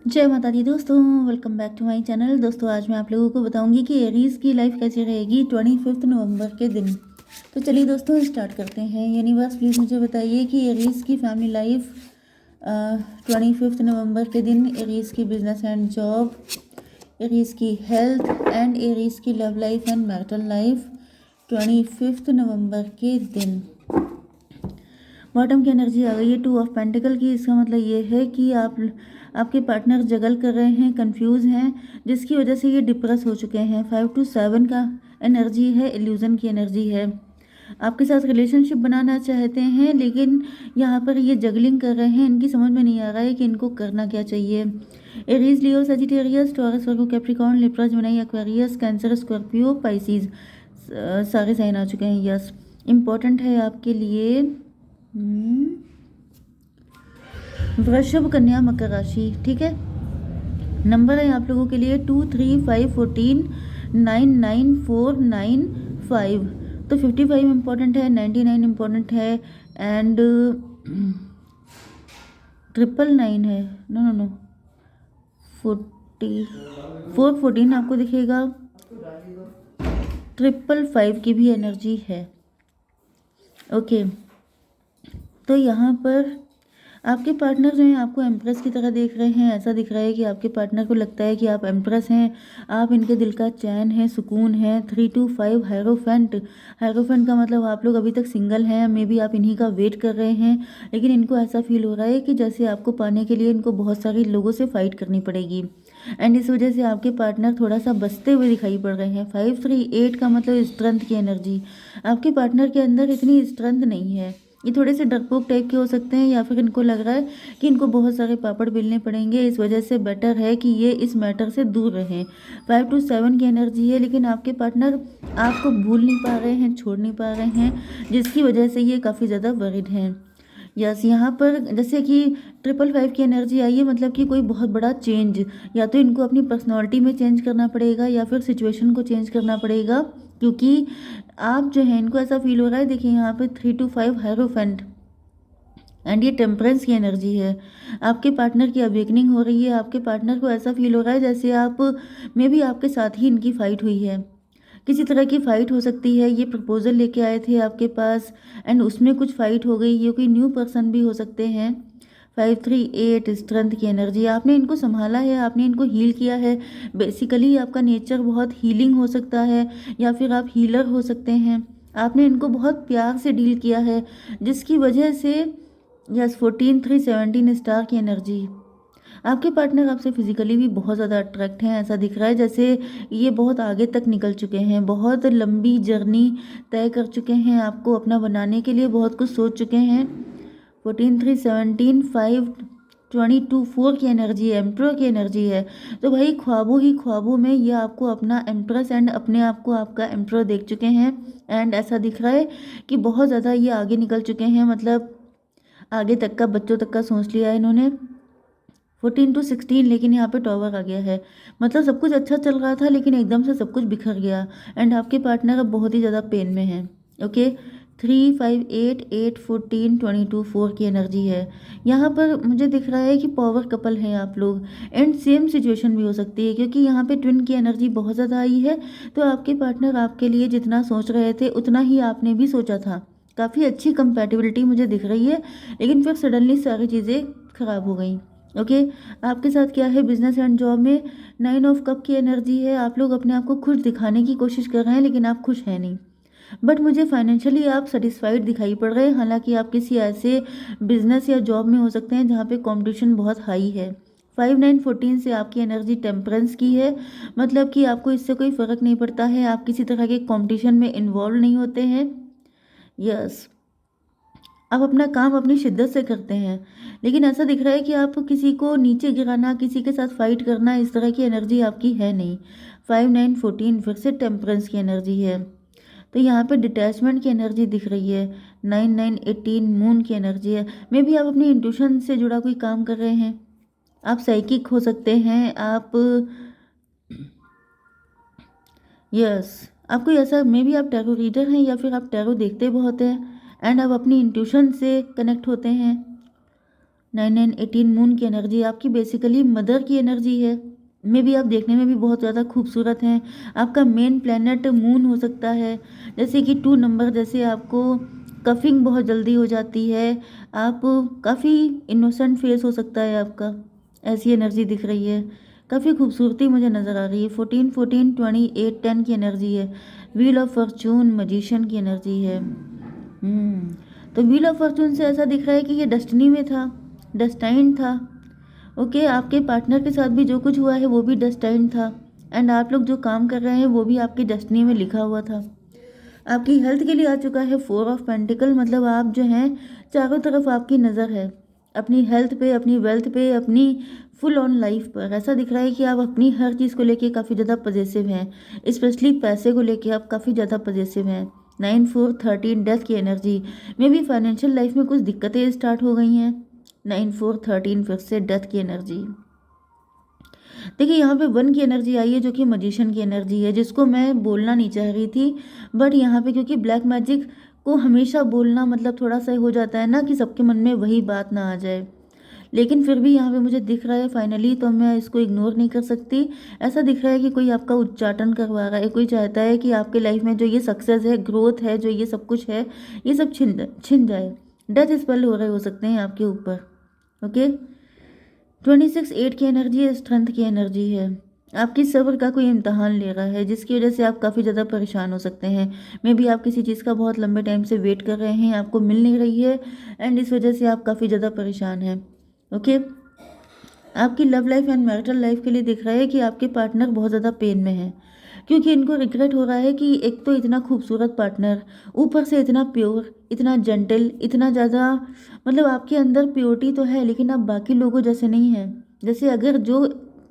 जय माता दी दोस्तों, welcome back to my channel. दोस्तों आज मैं आप लोगों को बताऊंगी कि एरीज़ की लाइफ कैसी रहेगी 25 नवंबर के दिन। तो चलिए दोस्तों स्टार्ट करते हैं। यूनिवर्स प्लीज़ मुझे बताइए कि एरीज़ की फैमिली लाइफ 25 नवंबर के दिन, एरीज़ की बिजनेस एंड जॉब, एरीज़ की हेल्थ एंड एरीज़ की love life and marital life 25 नवंबर के दिन। बॉटम की एनर्जी आ गई है 2 ऑफ पेंटिकल की। इसका मतलब ये है कि आपके पार्टनर जगल कर रहे हैं, कंफ्यूज हैं, जिसकी वजह से ये डिप्रेस हो चुके हैं। 5 to 7 का एनर्जी है, इल्यूजन की एनर्जी है। आपके साथ रिलेशनशिप बनाना चाहते हैं, लेकिन यहाँ पर ये जगलिंग कर रहे हैं। इनकी समझ में नहीं आ रहा है कि इनको करना क्या चाहिए। Aries, Leo, Sagittarius, Taurus, Virgo, Capricorn, Libra, Gemini, Aquarius, Cancer, Scorpio, Pisces, सारे साइन आ चुके हैं। यस, इम्पोर्टेंट है आपके लिए वृषभ, कन्या, मकर राशि। ठीक है, नंबर है आप लोगों के लिए 2, 3, 5, 14, 9, 9, 4, 9, 5। तो 55 इम्पोर्टेंट है, 99 इम्पोर्टेंट है एंड 999 है। नो नो नो, 14 आपको दिखेगा। 555 की भी एनर्जी है। ओके, तो यहाँ पर आपके पार्टनर जो हैं आपको एम्प्रेस की तरह देख रहे हैं। ऐसा दिख रहा है कि आपके पार्टनर को लगता है कि आप एम्प्रेस हैं, आप इनके दिल का चैन है, सुकून है। 3 to 5 हायरोफेंट। हायरोफेंट का मतलब आप लोग अभी तक सिंगल हैं, मे बी आप इन्हीं का वेट कर रहे हैं, लेकिन इनको ऐसा फील हो रहा है कि जैसे आपको पाने के लिए इनको बहुत सारे लोगों से फाइट करनी पड़ेगी एंड इस वजह से आपके पार्टनर थोड़ा सा बचते हुए दिखाई पड़ रहे हैं। 5, 3, 8 का मतलब स्ट्रेंथ की एनर्जी। आपके पार्टनर के अंदर इतनी स्ट्रेंथ नहीं है, ये थोड़े से डरपोक टाइप के हो सकते हैं, या फिर इनको लग रहा है कि इनको बहुत सारे पापड़ बेलने पड़ेंगे। इस वजह से बेटर है कि ये इस मैटर से दूर रहें। 5 to 7 की एनर्जी है, लेकिन आपके पार्टनर आपको भूल नहीं पा रहे हैं, छोड़ नहीं पा रहे हैं, जिसकी वजह से ये काफ़ी ज़्यादा वरिड हैं। यस, यहाँ पर जैसे कि 555 की एनर्जी आई है, मतलब कि कोई बहुत बड़ा चेंज, या तो इनको अपनी पर्सनालिटी में चेंज करना पड़ेगा या फिर सिचुएशन को चेंज करना पड़ेगा, क्योंकि आप जो है इनको ऐसा फील हो रहा है। देखिए यहाँ पे 3 to 5 हायरोफेंट एंड ये टेम्परेंस की एनर्जी है। आपके पार्टनर की अवेकनिंग हो रही है। आपके पार्टनर को ऐसा फील हो रहा है जैसे आप में भी आपके साथ ही इनकी फाइट हुई है, किसी तरह की फ़ाइट हो सकती है। ये प्रपोजल लेके आए थे आपके पास एंड उसमें कुछ फ़ाइट हो गई। ये कोई न्यू पर्सन भी हो सकते हैं। 5, 3, 8 स्ट्रेंथ की एनर्जी। आपने इनको संभाला है, आपने इनको हील किया है। बेसिकली आपका नेचर बहुत हीलिंग हो सकता है, या फिर आप हीलर हो सकते हैं। आपने इनको बहुत प्यार से डील किया है, जिसकी वजह से यस 14, 3, 17 स्टार की एनर्जी। आपके पार्टनर आपसे फिजिकली भी बहुत ज़्यादा अट्रैक्ट हैं। ऐसा दिख रहा है जैसे ये बहुत आगे तक निकल चुके हैं, बहुत लंबी जर्नी तय कर चुके हैं, आपको अपना बनाने के लिए बहुत कुछ सोच चुके हैं। 14, 3, 17, 5, 22, 4 की एनर्जी है, एम्प्रो की एनर्जी है। तो भाई ख्वाबों ही ख्वाबों में ये आपको अपना एम्प्रेस एंड अपने आप को आपका एम्प्रो देख चुके हैं एंड ऐसा दिख रहा है कि बहुत ज़्यादा ये आगे निकल चुके हैं, मतलब आगे तक का, बच्चों तक का सोच लिया है इन्होंने। 14 to 16, लेकिन यहाँ पे टॉवर आ गया है, मतलब सब कुछ अच्छा चल रहा था लेकिन एकदम से सब कुछ बिखर गया एंड आपके पार्टनर अब बहुत ही ज़्यादा पेन में है। ओके, 3, 5, 8, 8, 14, 22, 4 की एनर्जी है। यहाँ पर मुझे दिख रहा है कि पावर कपल हैं आप लोग एंड सेम सिचुएशन भी हो सकती है, क्योंकि यहाँ पे ट्विन की एनर्जी बहुत ज़्यादा आई है। तो आपके पार्टनर आपके लिए जितना सोच रहे थे उतना ही आपने भी सोचा था। काफ़ी अच्छी कंपैटिबिलिटी मुझे दिख रही है, लेकिन फिर सडनली सारी चीज़ें खराब हो गई। ओके, आपके साथ क्या है बिजनेस एंड जॉब में 9 ऑफ कप की एनर्जी है। आप लोग अपने आप को खुश दिखाने की कोशिश कर रहे हैं, लेकिन आप खुश हैं नहीं। बट मुझे फाइनेंशियली आप सेटिस्फाइड दिखाई पड़ रहे हैं। हालांकि आप किसी ऐसे बिजनेस या जॉब में हो सकते हैं जहाँ पे कंपटीशन बहुत हाई है। 5, 9, 14 से आपकी एनर्जी टेम्परेंस की है, मतलब कि आपको इससे कोई फ़र्क नहीं पड़ता है, आप किसी तरह के कंपटीशन में इन्वॉल्व नहीं होते हैं। यस, आप अपना काम अपनी शिद्दत से करते हैं, लेकिन ऐसा दिख रहा है कि आप किसी को नीचे गिराना, किसी के साथ फाइट करना, इस तरह की एनर्जी आपकी है नहीं। 5, 9, 14 फिर से टेम्परेंस की एनर्जी है। तो यहाँ पे डिटैचमेंट की एनर्जी दिख रही है। 9, 9, 18 मून की एनर्जी है। मे बी आप अपनी इंट्यूशन से जुड़ा कोई काम कर रहे हैं। आप साइकिक हो सकते हैं, आप यस, आप कोई ऐसा, मे बी आप टैरो रीडर हैं या फिर आप टैरो देखते बहुत हैं एंड आप अपनी इंट्यूशन से कनेक्ट होते हैं। 9918 मून की एनर्जी आपकी बेसिकली मदर की एनर्जी है। मे भी आप देखने में भी बहुत ज़्यादा खूबसूरत हैं। आपका मेन प्लेनेट मून हो सकता है। जैसे कि 2 नंबर, जैसे आपको कफिंग बहुत जल्दी हो जाती है, आप काफ़ी इनोसेंट फेस हो सकता है आपका, ऐसी एनर्जी दिख रही है। काफ़ी खूबसूरती मुझे नज़र आ रही है। 14 14 28 10 की एनर्जी है। व्हील ऑफ फॉर्चून मजिशियन की एनर्जी है। तो व्हील ऑफ फॉर्चून से ऐसा दिख रहा है कि ये डेस्टिनी में था, डेस्टाइन था। ओके, आपके पार्टनर के साथ भी जो कुछ हुआ है वो भी डेस्टाइन था, एंड आप लोग जो काम कर रहे हैं वो भी आपकी डेस्टिनी में लिखा हुआ था। आपकी हेल्थ के लिए आ चुका है 4 ऑफ पेंटिकल, मतलब आप जो हैं चारों तरफ आपकी नज़र है, अपनी हेल्थ पे, अपनी वेल्थ पे, अपनी फुल ऑन लाइफ पर। ऐसा दिख रहा है कि आप अपनी हर चीज़ को लेके काफ़ी ज़्यादा पॉजिटिव हैं, स्पेशली पैसे को लेके आप काफ़ी ज़्यादा पॉजिटिव हैं। 9 4 13 डेथ की एनर्जी में भी फाइनेंशियल लाइफ में कुछ दिक्कतें स्टार्ट हो गई हैं। 9 4 13 फिर से डेथ की एनर्जी। देखिए यहाँ पे 1 की एनर्जी आई है जो कि मजिशियन की एनर्जी है, जिसको मैं बोलना नहीं चाह रही थी, बट यहाँ पे क्योंकि ब्लैक मैजिक को हमेशा बोलना मतलब थोड़ा सा हो जाता है ना कि सबके मन में वही बात ना आ जाए, लेकिन फिर भी यहाँ पे मुझे दिख रहा है फाइनली, तो मैं इसको इग्नोर नहीं कर सकती। ऐसा दिख रहा है कि कोई आपका उच्चाटन करवा रहा है, कोई चाहता है कि आपके लाइफ में जो ये सक्सेस है, ग्रोथ है, जो ये सब कुछ है, ये सब छिन जाए। डेथ स्पेल हो रहे हो सकते हैं आपके ऊपर। ओके, 26 8 की एनर्जी है, स्ट्रेंथ की एनर्जी है। आपकी सब्र का कोई इम्तहान ले रहा है, जिसकी वजह से आप काफ़ी ज़्यादा परेशान हो सकते हैं। मे बी आप किसी चीज़ का बहुत लंबे टाइम से वेट कर रहे हैं, आपको मिल नहीं रही है, एंड इस वजह से आप काफ़ी ज़्यादा परेशान हैं। ओके, आपकी love life and marital life के लिए दिख रहा है कि आपके पार्टनर बहुत ज़्यादा पेन में है, क्योंकि इनको रिग्रेट हो रहा है कि एक तो इतना खूबसूरत पार्टनर, ऊपर से इतना प्योर, इतना जेंटल, इतना ज़्यादा, मतलब आपके अंदर प्योरिटी तो है लेकिन आप बाकी लोगों जैसे नहीं हैं। जैसे अगर जो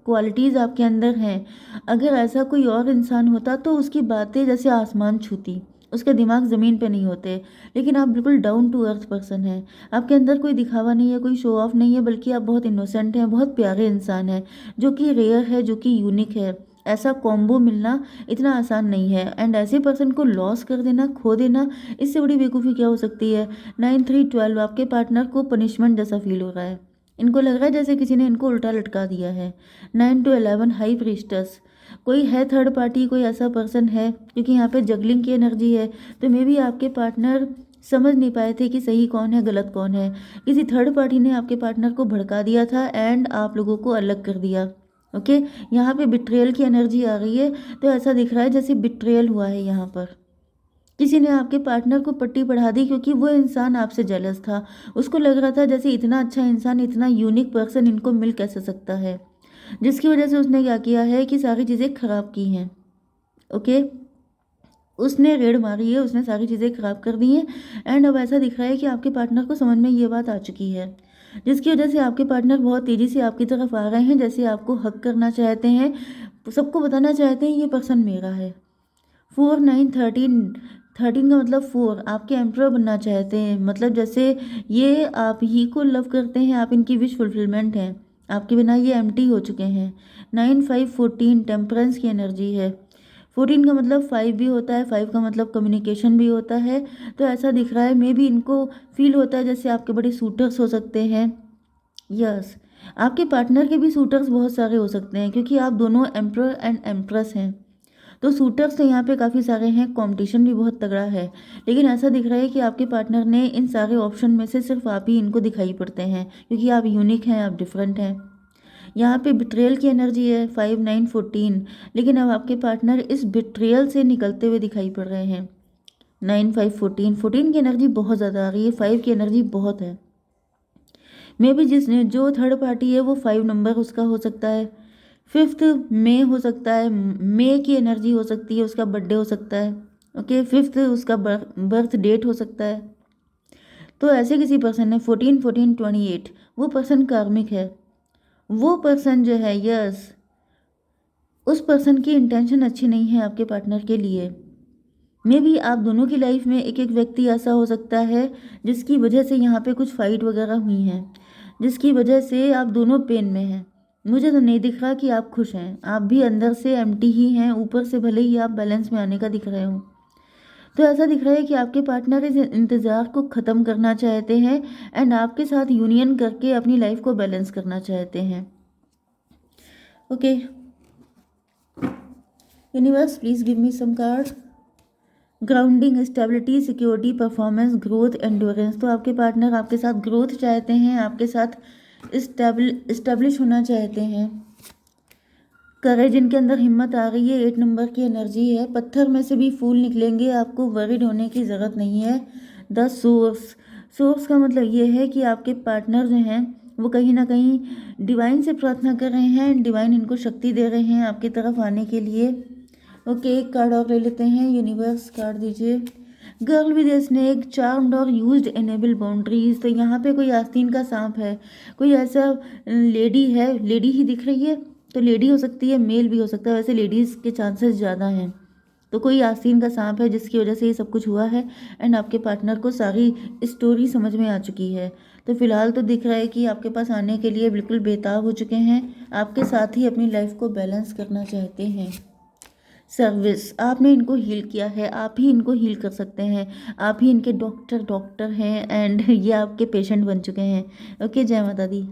क्वालिटीज़ आपके अंदर हैं, अगर ऐसा कोई और इंसान होता तो उसकी बातें जैसे आसमान छूती, उसके दिमाग ज़मीन पे नहीं होते, लेकिन आप बिल्कुल डाउन टू अर्थ पर्सन हैं। आपके अंदर कोई दिखावा नहीं है, कोई शो ऑफ नहीं है, बल्कि आप बहुत इनोसेंट हैं, बहुत प्यारे इंसान हैं, जो कि रेयर है, जो कि यूनिक है। ऐसा कॉम्बो मिलना इतना आसान नहीं है, एंड ऐसे पर्सन को लॉस कर देना, खो देना, इससे बड़ी बेवकूफ़ी क्या हो सकती है। 9 3 12 आपके पार्टनर को पनिशमेंट जैसा फील हो रहा है, इनको लग रहा है जैसे किसी ने इनको उल्टा लटका दिया है। 9 to 11 हाई प्रीस्टस, कोई है थर्ड पार्टी, कोई ऐसा पर्सन है, क्योंकि यहाँ पे जगलिंग की एनर्जी है, तो मे बी आपके पार्टनर समझ नहीं पाए थे कि सही कौन है, गलत कौन है। किसी थर्ड पार्टी ने आपके पार्टनर को भड़का दिया था एंड आप लोगों को अलग कर दिया। ओके, यहाँ पे बिट्रेयल की एनर्जी आ गई है, तो ऐसा दिख रहा है जैसे बिट्रेयल हुआ है। यहाँ पर किसी ने आपके पार्टनर को पट्टी पढ़ा दी, क्योंकि वो इंसान आपसे जेलस था। उसको लग रहा था जैसे इतना अच्छा इंसान, इतना यूनिक पर्सन इनको मिल कैसे सकता है, जिसकी वजह से उसने क्या किया है कि सारी चीज़ें ख़राब की हैं। ओके, उसने रेड मारी है, उसने सारी चीज़ें ख़राब कर दी हैं, एंड अब ऐसा दिख रहा है कि आपके पार्टनर को समझ में ये बात आ चुकी है, जिसकी वजह से आपके पार्टनर बहुत तेज़ी से आपकी तरफ आ रहे हैं, जैसे आपको हक करना चाहते हैं, सबको बताना चाहते हैं ये पर्सन मेरा है। 4 9 13 13 का मतलब 4, आपके एम्परर बनना चाहते हैं, मतलब जैसे ये आप ही को लव करते हैं, आप इनकी विश फुलफिलमेंट हैं, आपके बिना ये एम्प्टी हो चुके हैं। 9 5 14 टेम्परेंस की एनर्जी है। 14 का मतलब 5 भी होता है, 5 का मतलब कम्युनिकेशन भी होता है, तो ऐसा दिख रहा है मे बी इनको फील होता है जैसे आपके बड़े सूटर्स हो सकते हैं। यस, आपके पार्टनर के भी सूटर्स बहुत सारे हो सकते हैं, क्योंकि आप दोनों एम्परर एंड एम्प्रेस हैं, तो सूटर्स तो यहाँ पे काफ़ी सारे हैं, कंपटीशन भी बहुत तगड़ा है, लेकिन ऐसा दिख रहा है कि आपके पार्टनर ने इन सारे ऑप्शन में से सिर्फ आप ही इनको दिखाई पड़ते हैं, क्योंकि आप यूनिक हैं, आप डिफरेंट हैं। यहाँ पे बिट्रेयल की एनर्जी है 5 9 14, लेकिन अब आपके पार्टनर इस बिट्रेयल से निकलते हुए दिखाई पड़ रहे हैं। 9 5 14 14 की एनर्जी बहुत ज़्यादा आ रही है, 5 की एनर्जी बहुत है। मे बी जिसने जो थर्ड पार्टी है वो 5 नंबर उसका हो सकता है, 5th मई हो सकता है, मई की एनर्जी हो सकती है, उसका बर्थडे हो सकता है। ओके, 5th उसका बर्थ डेट हो सकता है। तो ऐसे किसी पर्सन ने 14 14 28, वो पर्सन कार्मिक है, वो पर्सन जो है, यस, उस पर्सन की इंटेंशन अच्छी नहीं है आपके पार्टनर के लिए। मे बी आप दोनों की लाइफ में एक एक व्यक्ति ऐसा हो सकता है जिसकी वजह से यहाँ पे कुछ फाइट वगैरह हुई हैं, जिसकी वजह से आप दोनों पेन में हैं। मुझे तो नहीं दिख रहा कि आप खुश हैं, आप भी अंदर से एम्प्टी ही हैं, ऊपर से भले ही आप बैलेंस में आने का दिख रहे हो। तो ऐसा दिख रहा है कि आपके पार्टनर इस इंतज़ार को ख़त्म करना चाहते हैं एंड आपके साथ यूनियन करके अपनी लाइफ को बैलेंस करना चाहते हैं। Okay universe, please give me some card. Grounding, stability, security, performance, growth, endurance. तो आपके पार्टनर आपके साथ ग्रोथ चाहते हैं, आपके साथ इस्टेब्लिश होना चाहते हैं। करेज, इनके अंदर हिम्मत आ रही है, 8 नंबर की एनर्जी है। पत्थर में से भी फूल निकलेंगे, आपको वरीड होने की ज़रूरत नहीं है। द सोर्स का मतलब ये है कि आपके पार्टनर जो हैं वो कहीं ना कहीं डिवाइन से प्रार्थना कर रहे हैं, डिवाइन इनको शक्ति दे रहे हैं आपकी तरफ आने के लिए। ओके, एक कार्ड और ले लेते हैं। यूनिवर्स कार्ड दीजिए। Girl with a snake, charmed और यूज्ड एनेबल बाउंड्रीज। तो यहाँ पे कोई आस्तीन का सांप है, कोई ऐसा लेडी है, लेडी ही दिख रही है, तो लेडी हो सकती है, मेल भी हो सकता है, वैसे लेडीज़ के चांसेस ज़्यादा हैं। तो कोई आस्तीन का सांप है जिसकी वजह से ये सब कुछ हुआ है एंड आपके पार्टनर को सारी स्टोरी समझ में आ चुकी है। तो फिलहाल तो दिख रहा है कि आपके पास आने के लिए बिल्कुल बेताब हो चुके हैं, आपके साथ ही अपनी लाइफ को बैलेंस करना चाहते हैं। सर्विस, आपने इनको हील किया है, आप ही इनको हील कर सकते हैं, आप ही इनके डॉक्टर हैं एंड ये आपके पेशेंट बन चुके हैं। ओके, जय माता दी।